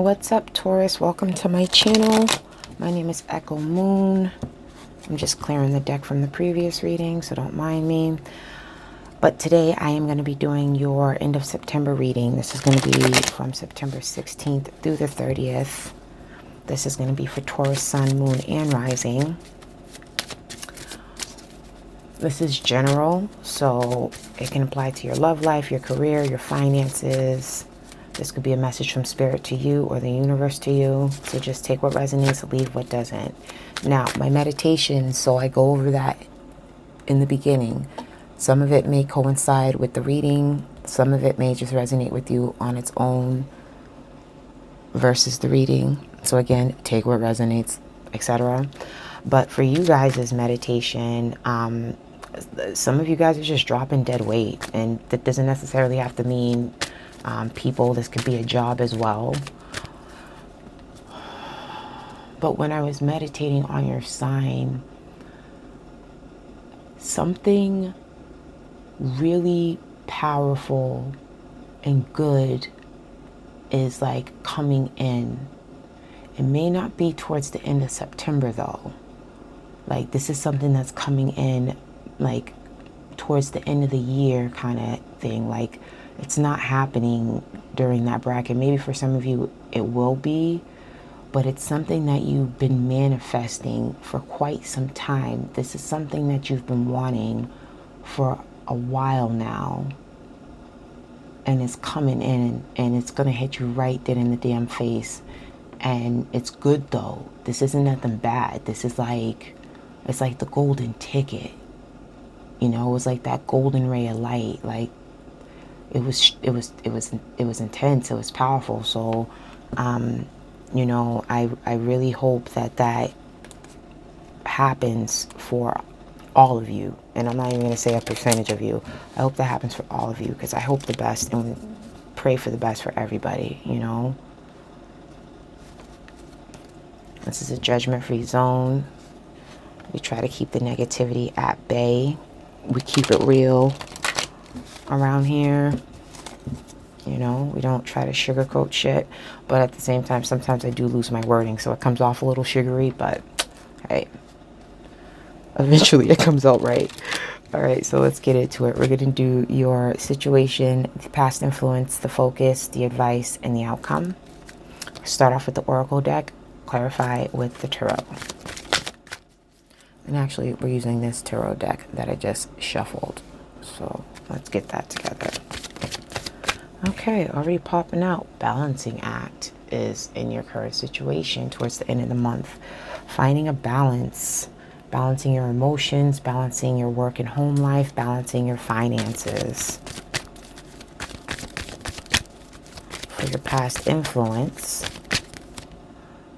What's up, Taurus? Welcome to my channel. My name is Echo Moon. I'm just clearing the deck from the previous reading, so don't mind me. But today I am going to be doing your end of September reading. This is going to be from September 16th through the 30th. This is going to be for Taurus, Sun, Moon, and Rising. This is general, so it can apply to your love life, your career, your finances. This could be a message from Spirit to you or the universe to you. So just take what resonates, leave what doesn't. Now, my meditation, so I go over that in the beginning. Some of it may coincide with the reading. Some of it may just resonate with you on its own versus the reading. So again, take what resonates, etc. But for you guys' meditation, some of you guys are just dropping dead weight. And that doesn't necessarily have to mean people. This could be a job as well. But when I was meditating on your sign, something really powerful and good is like coming in. It may not be towards the end of September though. Like this is something that's coming in like towards the end of the year kind of thing. Like it's not happening during that bracket. Maybe for some of you it will be, but it's something that you've been manifesting for quite some time. This is something that you've been wanting for a while now. And it's coming in and it's going to hit you right then in the damn face. And it's good though. This isn't nothing bad. This is like, it's like the golden ticket. You know, it was like that golden ray of light. Like it was intense. It was powerful. So, you know, I really hope that that happens for all of you. And I'm not even going to say a percentage of you. I hope that happens for all of you because I hope the best and pray for the best for everybody, you know. This is a judgment-free zone. We try to keep the negativity at bay. We keep it real around here. You know, we don't try to sugarcoat shit. But at the same time, sometimes I do lose my wording. So it comes off a little sugary, but hey, eventually it comes out right. All right, so let's get into it. We're going to do your situation, the past influence, the focus, the advice, and the outcome. Start off with the Oracle deck. Clarify with the Tarot. And actually, we're using this Tarot deck that I just shuffled. So let's get that together. Okay, already popping out. Balancing act is in your current situation towards the end of the month. Finding a balance. Balancing your emotions, balancing your work and home life, balancing your finances. For your past influence,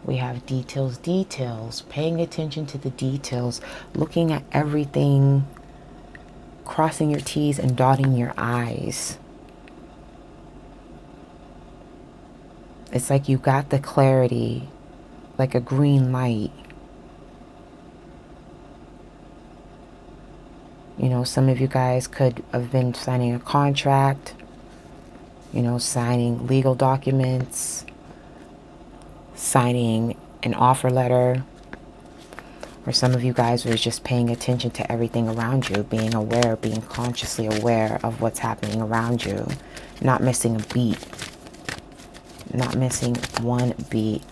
we have details, paying attention to the details, looking at everything, crossing your T's and dotting your I's. It's like you got the clarity, like a green light. You know, some of you guys could have been signing a contract, you know, signing legal documents, signing an offer letter, or some of you guys were just paying attention to everything around you, being aware, being consciously aware of what's happening around you, not missing a beat, not missing one beat.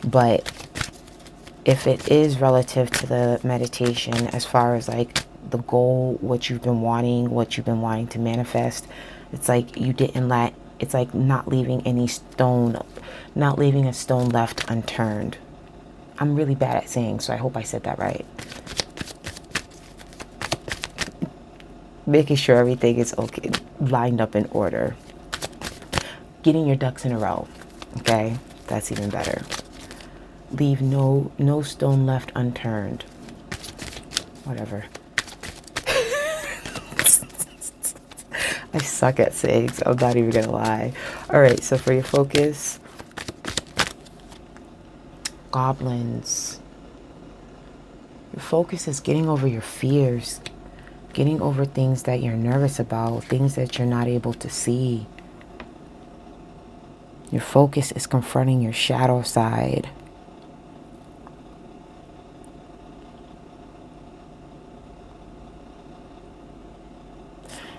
But if it is relative to the meditation, as far as like the goal, what you've been wanting to manifest, it's like you didn't let, it's like not leaving any stone, not leaving a stone left unturned. I'm really bad at saying, so I hope I said that right. Making sure everything is okay, lined up in order. Getting your ducks in a row, okay? That's even better. Leave no stone left unturned. Whatever. I suck at saying, so I'm not even gonna lie. All right, so for your focus, goblins. Your focus is getting over your fears, getting over things that you're nervous about, things that you're not able to see. Your focus is confronting your shadow side.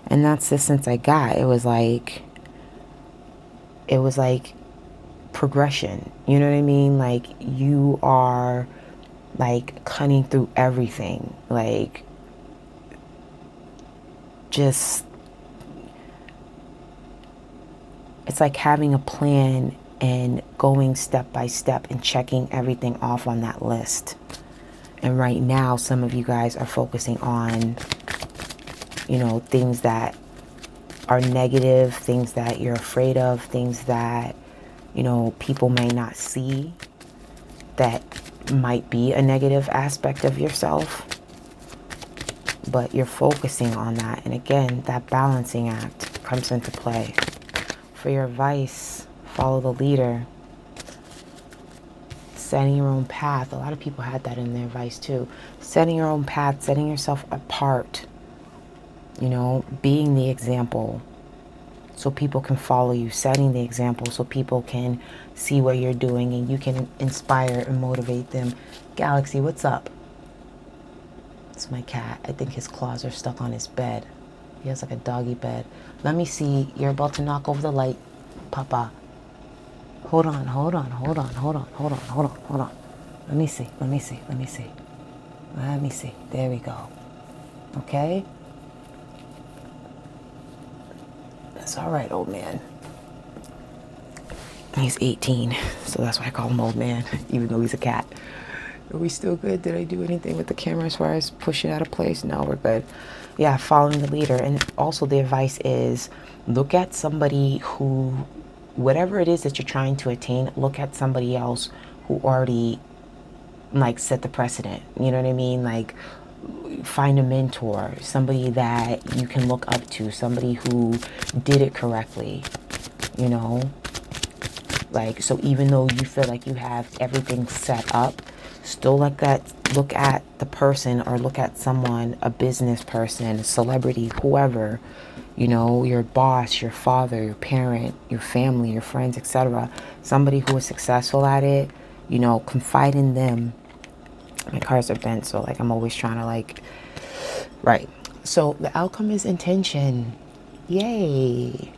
And that's the sense I got. It was like progression. You know what I mean? Like, you are like cutting through everything. Like, just, it's like having a plan and going step by step and checking everything off on that list. And right now, some of you guys are focusing on, you know, things that are negative, things that you're afraid of, things that, you know, people may not see, that might be a negative aspect of yourself. But you're focusing on that. And again, that balancing act comes into play. For your advice, follow the leader. Setting your own path. A lot of people had that in their advice too. Setting your own path, setting yourself apart. You know, being the example so people can follow you. Setting the example so people can see what you're doing and you can inspire and motivate them. Galaxy, what's up? It's my cat. I think his claws are stuck on his bed. He has like a doggy bed. Let me see. You're about to knock over the light, Papa. Hold on. Let me see. There we go. Okay? That's all right, old man. He's 18, so that's why I call him old man, even though he's a cat. Are we still good? Did I do anything with the camera as far as pushing out of place? No, we're good. Yeah, following the leader. And also the advice is, look at somebody who, whatever it is that you're trying to attain, look at somebody else who already like set the precedent. You know what I mean? Like, find a mentor, somebody that you can look up to, somebody who did it correctly, you know? Like, so even though you feel like you have everything set up, still like that, look at the person or look at someone, a business person, a celebrity, whoever, you know, your boss, your father, your parent, your family, your friends, etc. Somebody who is successful at it, you know, confide in them. My cars are bent, so like I'm always trying to like, right. So the outcome is intention. Yay.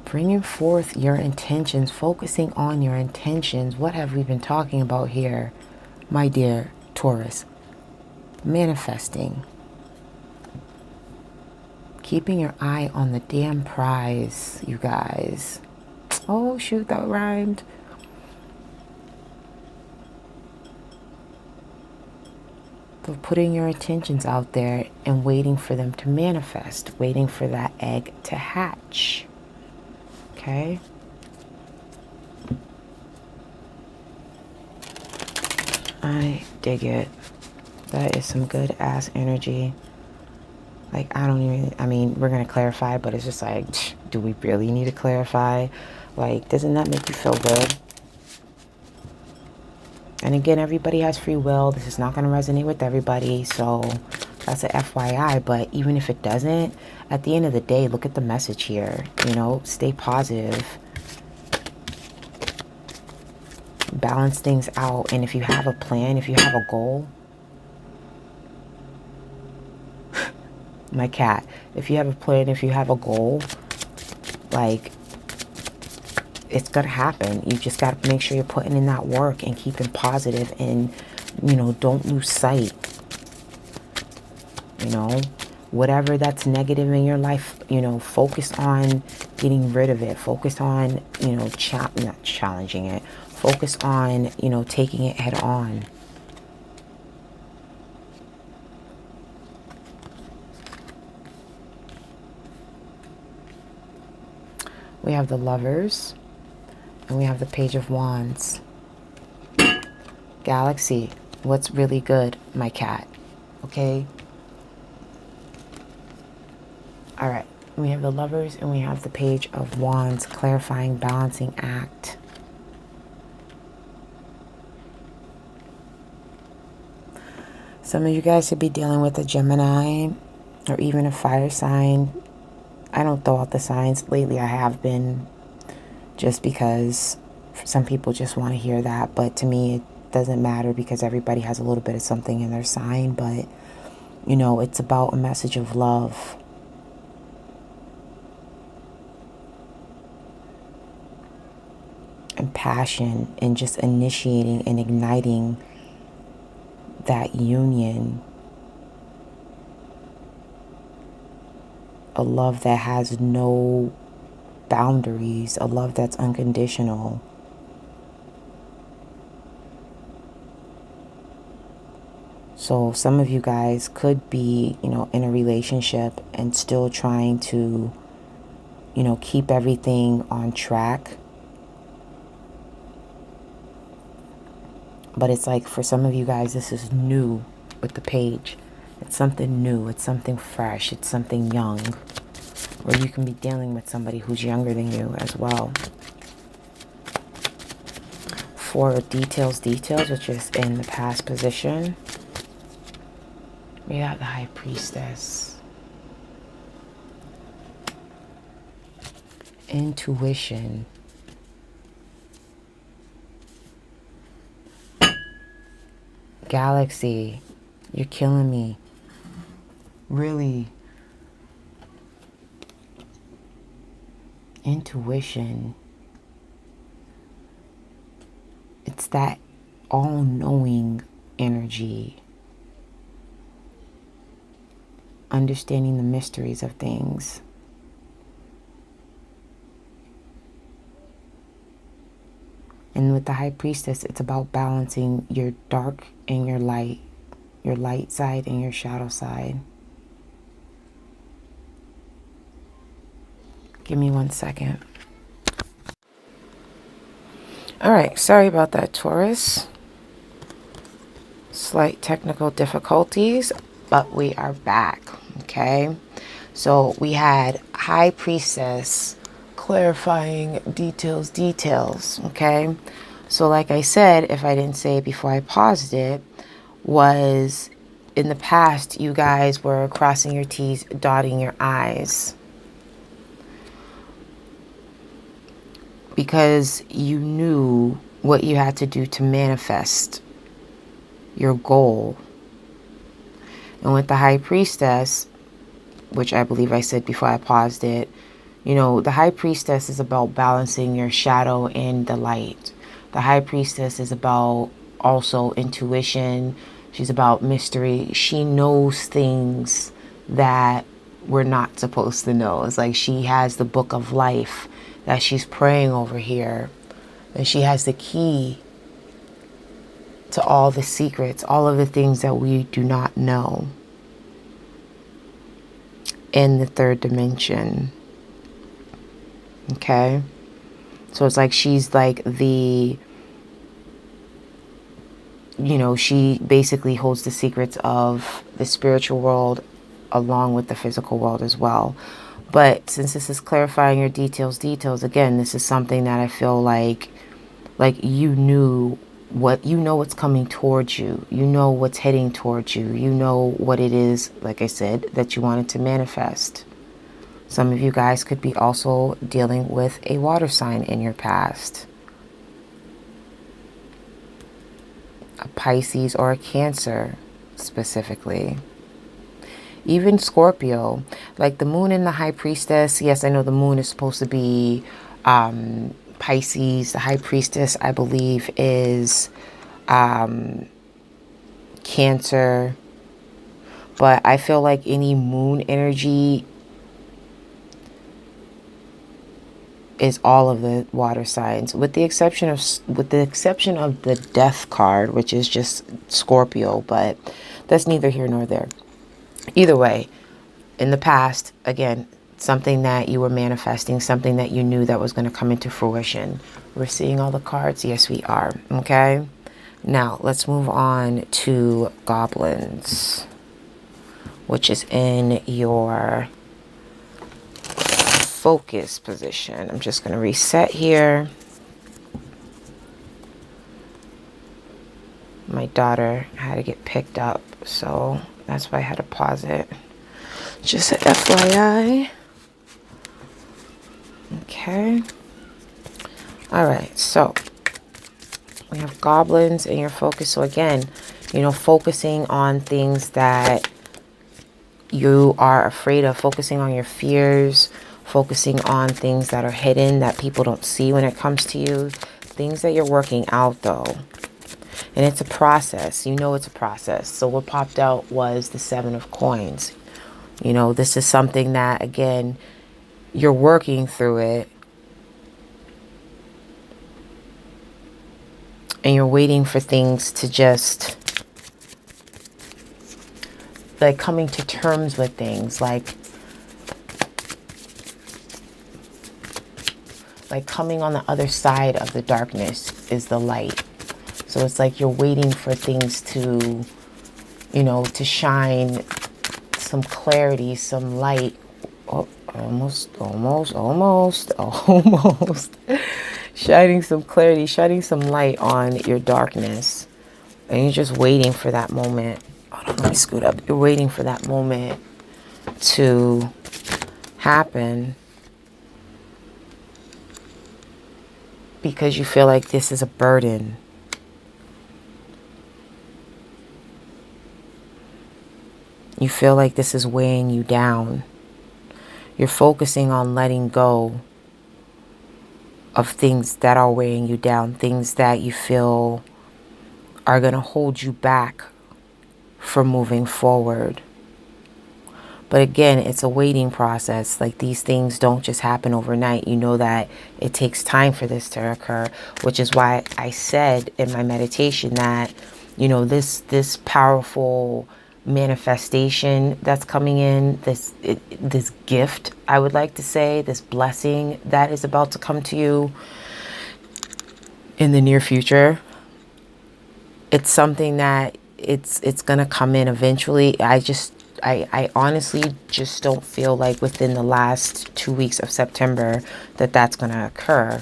Bringing forth your intentions, focusing on your intentions. What have we been talking about here, my dear Taurus? Manifesting. Keeping your eye on the damn prize, you guys. Oh, shoot, that rhymed. But putting your intentions out there and waiting for them to manifest, waiting for that egg to hatch. Okay? I dig it. That is some good ass energy. Like, I mean, we're going to clarify, but it's just like, do we really need to clarify? Like, doesn't that make you feel good? And again, everybody has free will. This is not going to resonate with everybody. So that's a FYI. But even if it doesn't, at the end of the day, look at the message here. You know, stay positive. Balance things out. And if you have a plan, if you have a goal, my cat, if you have a plan, if you have a goal, like, it's gonna happen. You just gotta make sure you're putting in that work and keeping positive, and, you know, don't lose sight. You know, whatever that's negative in your life, you know, focus on getting rid of it. Focus on, you know, not challenging it. Focus on, you know, taking it head on. We have the Lovers, and we have the Page of Wands. Galaxy, what's really good, my cat? Okay? All right. We have the Lovers, and we have the Page of Wands, clarifying, balancing act. Some of you guys could be dealing with a Gemini or even a fire sign. I don't throw out the signs. Lately I have been. just because some people just want to hear that. But to me, it doesn't matter because everybody has a little bit of something in their sign. But, you know, it's about a message of love. And passion, and just initiating and igniting that union. A love that has no boundaries, a love that's unconditional. So some of you guys could be, you know, in a relationship and still trying to, you know, keep everything on track. But it's like for some of you guys, this is new with the page. It's something new. It's something fresh. It's something young. Or you can be dealing with somebody who's younger than you as well. For details, which is in the past position, we have the High Priestess. Intuition. Galaxy. You're killing me. Really. Intuition. It's that all-knowing energy. Understanding the mysteries of things. And with the High Priestess, it's about balancing your dark and your light side and your shadow side. Give me 1 second. All right, sorry about that, Taurus. Slight technical difficulties, but we are back, okay? So we had High Priestess clarifying details, okay? So like I said, if I didn't say it before I paused it, was in the past, you guys were crossing your T's, dotting your I's. Because you knew what you had to do to manifest your goal. And with the High Priestess, which I believe I said before I paused it, you know, the High Priestess is about balancing your shadow and the light. The High Priestess is about also intuition. She's about mystery. She knows things that we're not supposed to know. It's like she has the book of life that she's praying over here. And she has the key to all the secrets, all of the things that we do not know in the third dimension. Okay? So it's like she's like the, you know, she basically holds the secrets of the spiritual world along with the physical world as well. But since this is clarifying your details, again, this is something that I feel like you knew what, you know what's coming towards you. You know what's heading towards you. You know what it is, like I said, that you wanted to manifest. Some of you guys could be also dealing with a water sign in your past. A Pisces or a Cancer specifically. Even Scorpio, like the moon in the High Priestess. Yes, I know the moon is supposed to be Pisces. The High Priestess, I believe, is Cancer. But I feel like any moon energy is all of the water signs, with the exception of the Death card, which is just Scorpio. But that's neither here nor there. Either way, in the past, again, something that you were manifesting, something that you knew that was going to come into fruition. We're seeing all the cards. Yes, we are. Okay. Now let's move on to goblins, which is in your focus position. I'm just going to reset here. My daughter had to get picked up, so that's why I had to pause it. Just an FYI. Okay. All right, so we have goblins in your focus. So again, you know, focusing on things that you are afraid of, focusing on your fears, focusing on things that are hidden that people don't see when it comes to you, things that you're working out though. And it's a process. You know, it's a process. So what popped out was the 7 of coins. You know, this is something that, again, you're working through it. And you're waiting for things to just, like, coming to terms with things. Like coming on the other side of the darkness is the light. So it's like you're waiting for things to, you know, to shine some clarity, some light. Oh, almost. Shining some clarity, shining some light on your darkness. And you're just waiting for that moment. Hold on, let me scoot up. You're waiting for that moment to happen because you feel like this is a burden. You feel like this is weighing you down. You're focusing on letting go of things that are weighing you down, things that you feel are going to hold you back from moving forward. But again, it's a waiting process. Like, these things don't just happen overnight. You know that it takes time for this to occur, which is why I said in my meditation that, you know, this powerful manifestation that's coming in, this gift, I would like to say, this blessing that is about to come to you in the near future. It's something that it's going to come in eventually. I honestly just don't feel like within the last 2 weeks of September that's going to occur.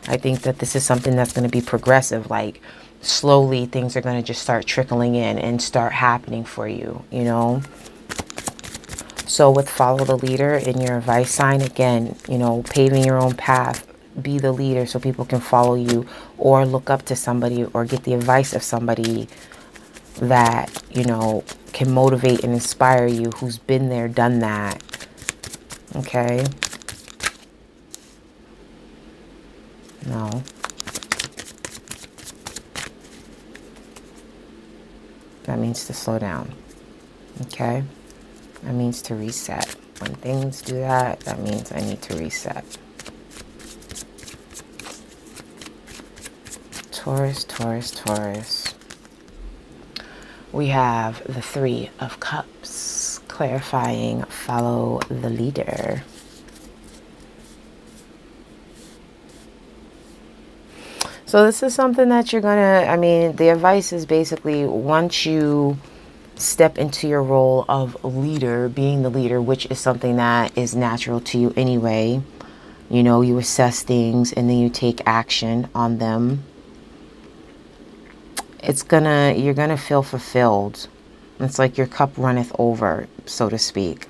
I think that this is something that's going to be progressive. Like, slowly things are going to just start trickling in and start happening for you, you know. So with follow the leader in your advice sign, again, you know, paving your own path, be the leader so people can follow you or look up to somebody or get the advice of somebody that, you know, can motivate and inspire you, who's been there, done that. Okay. No. That means to slow down. Okay. That means to reset. When things do that, that means I need to reset. Taurus, Taurus, Taurus. We have the 3 of Cups, clarifying, follow the leader. So this is something that you're gonna, I mean, the advice is basically, once you step into your role of leader, being the leader, which is something that is natural to you anyway, you know, you assess things and then you take action on them. You're gonna feel fulfilled. It's like your cup runneth over, so to speak.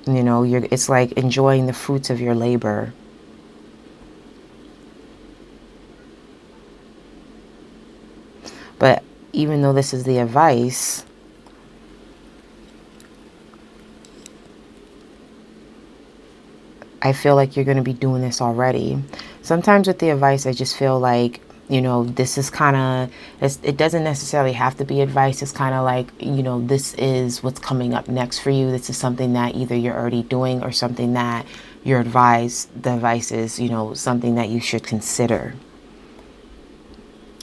You know, it's like enjoying the fruits of your labor. But even though this is the advice, I feel like you're going to be doing this already. Sometimes with the advice, I just feel like, you know, this is kind of, it doesn't necessarily have to be advice. It's kind of like, you know, this is what's coming up next for you. This is something that either you're already doing or something that you're advised. The advice is, you know, something that you should consider.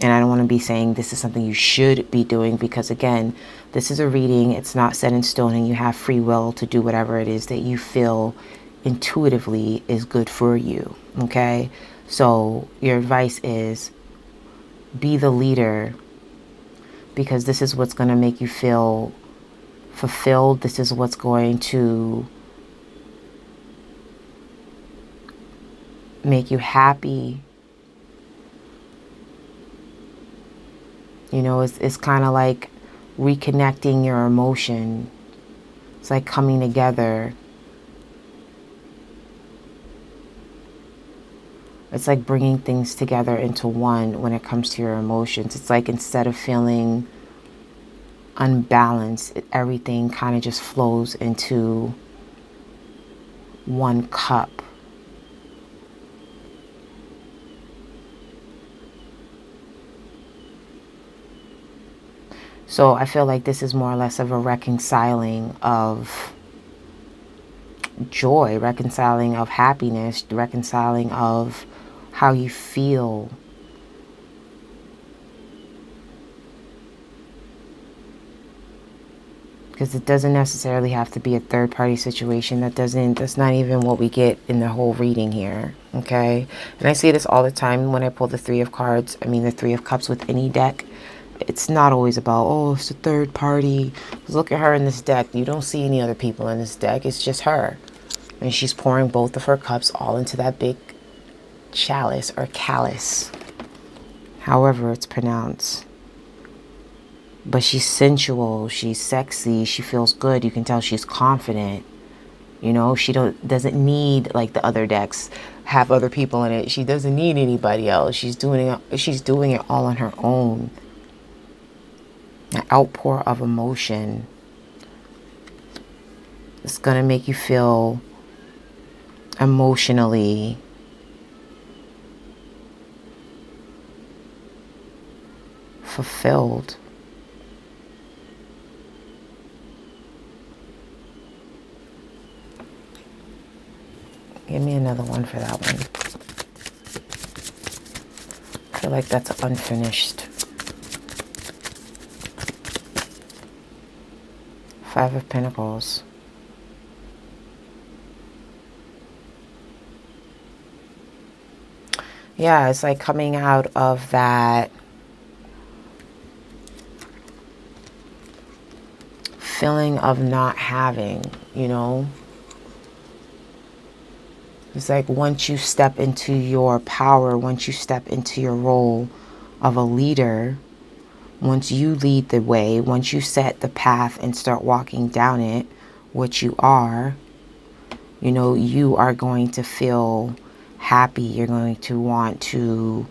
And I don't want to be saying this is something you should be doing, because again, this is a reading. It's not set in stone and you have free will to do whatever it is that you feel intuitively is good for you. Okay. So your advice is be the leader, because this is what's going to make you feel fulfilled. This is what's going to make you happy. You know, it's kind of like reconnecting your emotion. It's like coming together. It's like bringing things together into one when it comes to your emotions. It's like instead of feeling unbalanced, everything kind of just flows into one cup. So I feel like this is more or less of a reconciling of joy, reconciling of happiness, reconciling of how you feel. Because it doesn't necessarily have to be a third party situation. That's not even what we get in the whole reading here. Okay. And I see this all the time when I pull the Three of Cards. I mean, the Three of Cups with any deck. It's not always about, oh, it's a third party. Look at her in this deck. You don't see any other people in this deck. It's just her. And she's pouring both of her cups all into that big chalice or callus, however it's pronounced. But she's sensual, she's sexy, she feels good. You can tell she's confident. You know, she doesn't need, like the other decks have other people in it. She doesn't need anybody else. She's doing it all on her own. An outpour of emotion. It's gonna make you feel emotionally fulfilled. Give me another one for that one. I feel like that's unfinished. Five of Pentacles. Yeah, it's like coming out of that feeling of not having, you know. It's like once you step into your power, once you step into your role of a leader, once you lead the way, once you set the path and start walking down it, which you are, you know, you are going to feel happy. You're going to want to,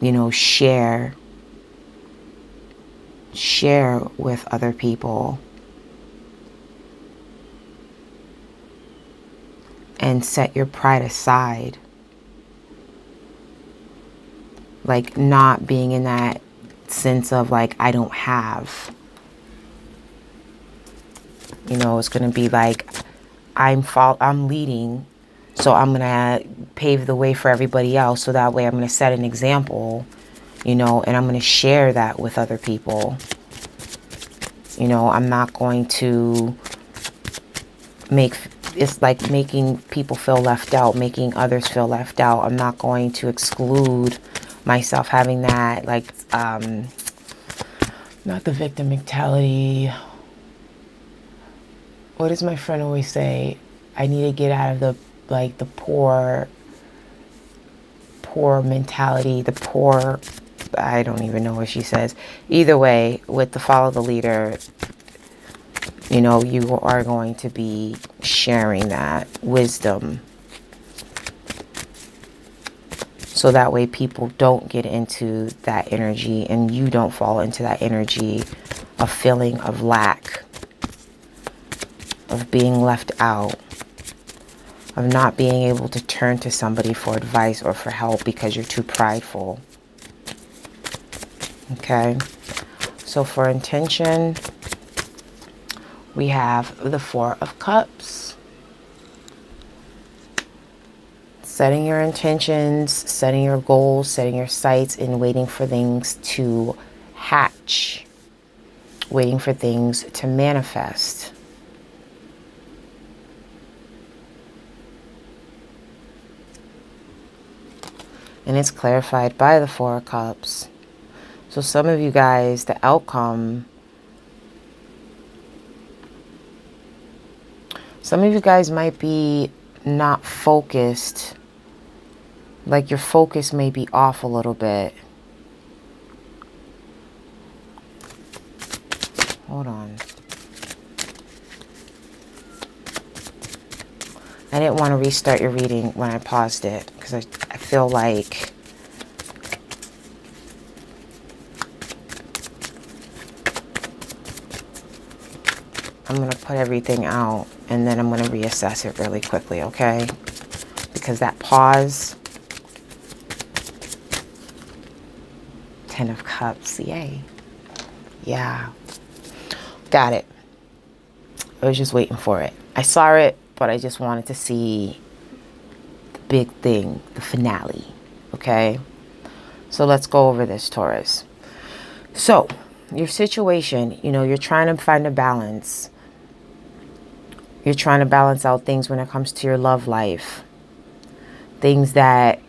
you know, share with other people. And set your pride aside. Like not being in that sense of like, I don't have. You know, it's going to be like, I'm leading. So I'm going to pave the way for everybody else. So that way I'm going to set an example, you know, and I'm going to share that with other people. You know, I'm not going to it's like making people feel left out, making others feel left out. I'm not going to exclude myself, having that, like, not the victim mentality. What does my friend always say? I need to get out of the poor mentality, I don't even know what she says. Either way, with the follow the leader, you know, you are going to be sharing that wisdom. So that way people don't get into that energy and you don't fall into that energy of feeling of lack, of being left out, of not being able to turn to somebody for advice or for help because you're too prideful. Okay? So for intention, we have the Four of Cups. Setting your intentions, setting your goals, setting your sights, and waiting for things to hatch. Waiting for things to manifest. And it's clarified by the Four of Cups. So some of you guys, the outcome, some of you guys might be not focused. Like your focus may be off a little bit. Hold on. I didn't want to restart your reading when I paused it because I feel like I'm going to put everything out and then I'm going to reassess it really quickly, okay? Because that pause, 10 of Cups, yay. Yeah, got it. I was just waiting for it. I saw it, but I just wanted to see the big thing, the finale, okay? So let's go over this, Taurus. So your situation, you know, you're trying to find a balance. You're trying to balance out things when it comes to your love life. Things that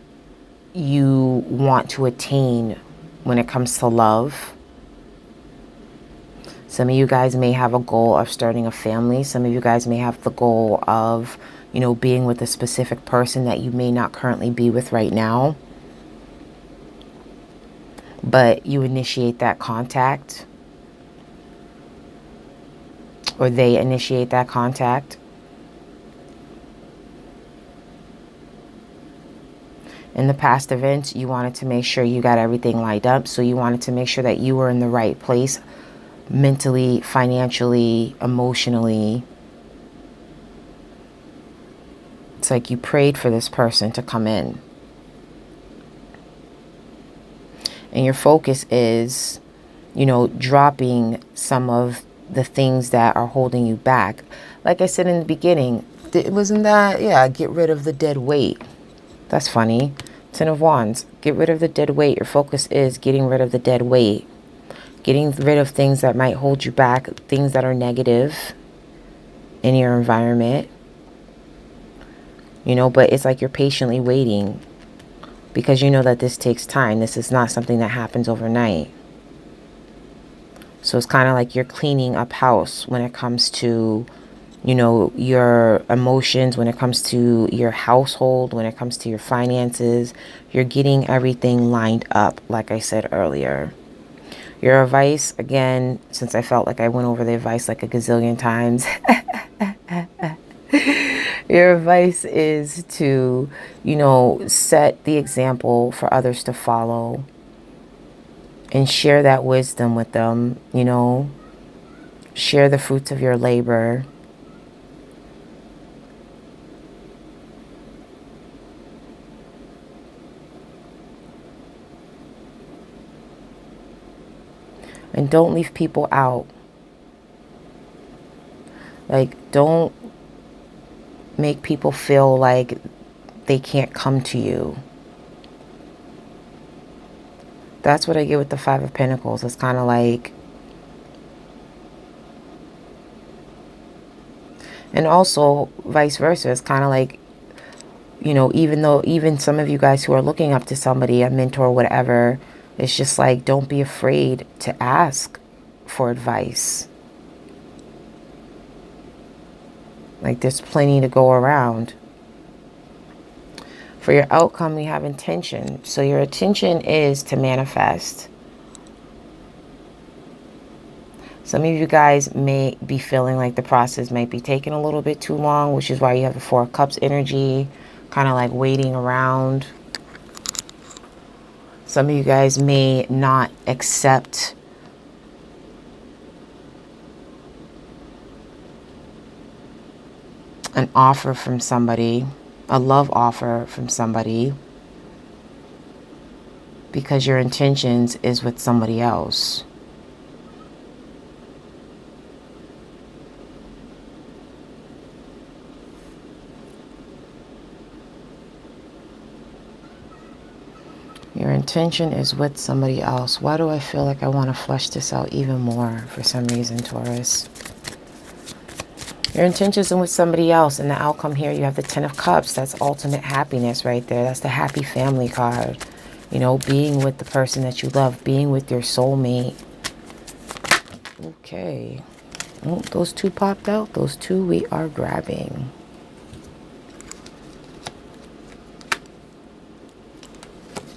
you want to attain when it comes to love. Some of you guys may have a goal of starting a family. Some of you guys may have the goal of, you know, being with a specific person that you may not currently be with right now. But you initiate that contact. Or they initiate that contact. In the past events, you wanted to make sure you got everything lined up. So you wanted to make sure that you were in the right place. Mentally, financially, emotionally. It's like you prayed for this person to come in. And your focus is, you know, dropping some of the things that are holding you back. Like I said in the beginning, wasn't that, yeah, get rid of the dead weight. That's funny. 10 of Wands, get rid of the dead weight. Your focus is getting rid of the dead weight. Getting rid of things that might hold you back, things that are negative in your environment. You know, but it's like you're patiently waiting because you know that this takes time. This is not something that happens overnight. So it's kind of like you're cleaning up house when it comes to, you know, your emotions, when it comes to your household, when it comes to your finances. You're getting everything lined up, like I said earlier. Your advice, again, since I felt like I went over the advice like a gazillion times, your advice is to, you know, set the example for others to follow and share that wisdom with them, you know, share the fruits of your labor. And don't leave people out. Like, don't make people feel like they can't come to you. That's what I get with the Five of Pentacles. It's kind of like, and also vice versa. It's kind of like, you know, even some of you guys who are looking up to somebody, a mentor, whatever, it's just like, don't be afraid to ask for advice. Like, there's plenty to go around. For your outcome, we have intention. So your intention is to manifest. Some of you guys may be feeling like the process might be taking a little bit too long, which is why you have the Four of Cups energy, kind of like waiting around. Some of you guys may not accept an offer from somebody, a love offer from somebody, because your intentions is with somebody else. Your intention is with somebody else. Why do I feel like I want to flesh this out even more for some reason, Taurus? Your intentions are with somebody else. And the outcome here, you have the 10 of Cups. That's ultimate happiness right there. That's the happy family card. You know, being with the person that you love. Being with your soulmate. Okay. Oh, those two popped out. Those two we are grabbing.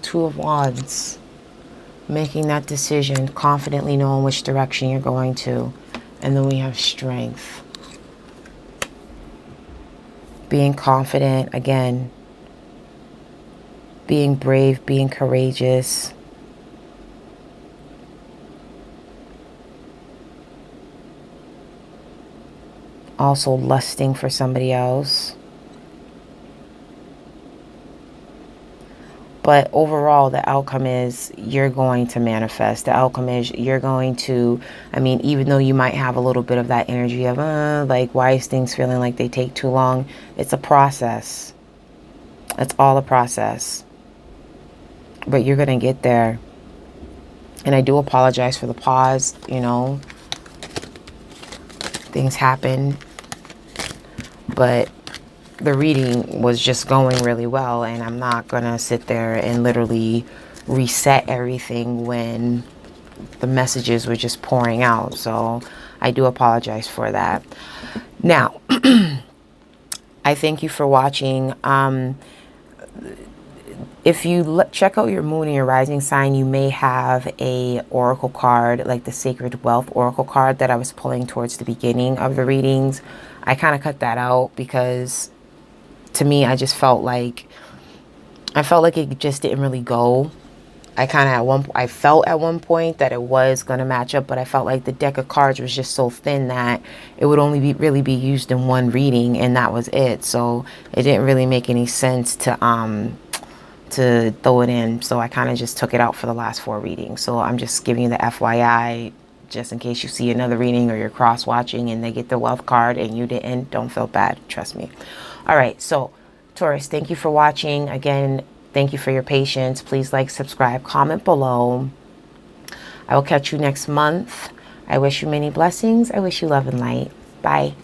Two of Wands. Making that decision. Confidently knowing which direction you're going to. And then we have Strength. Being confident, again, being brave, being courageous. Also lusting for somebody else. But overall, the outcome is you're going to manifest. The outcome is you're going to, I mean, even though you might have a little bit of that energy of, like, why is things feeling like they take too long? It's a process. It's all a process. But you're going to get there. And I do apologize for the pause, you know. Things happen. But the reading was just going really well, and I'm not gonna sit there and literally reset everything when the messages were just pouring out. So I do apologize for that. Now, I thank you for watching. If you check out your moon and your rising sign, you may have a oracle card, like the Sacred Wealth oracle card that I was pulling towards the beginning of the readings. I kind of cut that out because to me, I just felt like, it just didn't really go. I felt at one point that it was going to match up, but I felt like the deck of cards was just so thin that it would only really be used in one reading, and that was it. So it didn't really make any sense to throw it in. So I kind of just took it out for the last 4 readings. So I'm just giving you the FYI, just in case you see another reading or you're cross watching and they get the wealth card and you didn't. Don't feel bad, trust me. All right, so Taurus, thank you for watching. Again, thank you for your patience. Please like, subscribe, comment below. I will catch you next month. I wish you many blessings. I wish you love and light. Bye.